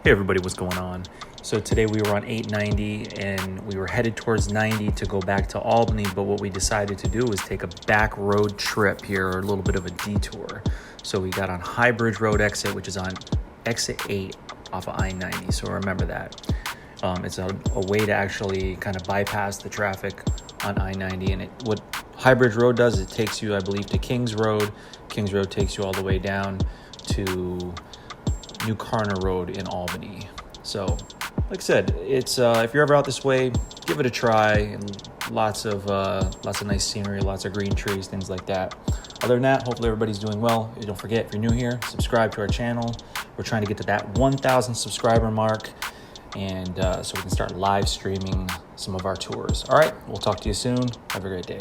Hey everybody, what's going on? So today we were on 890 and we were headed towards 90 to go back to Albany, but what we decided to do was take a back road trip here, or a little bit of a detour. So we got on Highbridge Rd exit, which is on exit 8 off of I-90, so remember that. It's a way to actually kind of bypass the traffic on I-90, and what Highbridge Rd does, it takes you, I believe, to Kings Road. Kings Road takes you all the way down to New Karner Rd in Albany. So, like I said, it's if you're ever out this way, give it a try. And lots of nice scenery, lots of green trees, things like that. Other than that, hopefully everybody's doing well. Don't forget, if you're new here, subscribe to our channel. We're trying to get to that 1,000 subscriber mark, and so we can start live streaming some of our tours. All right, we'll talk to you soon. Have a great day.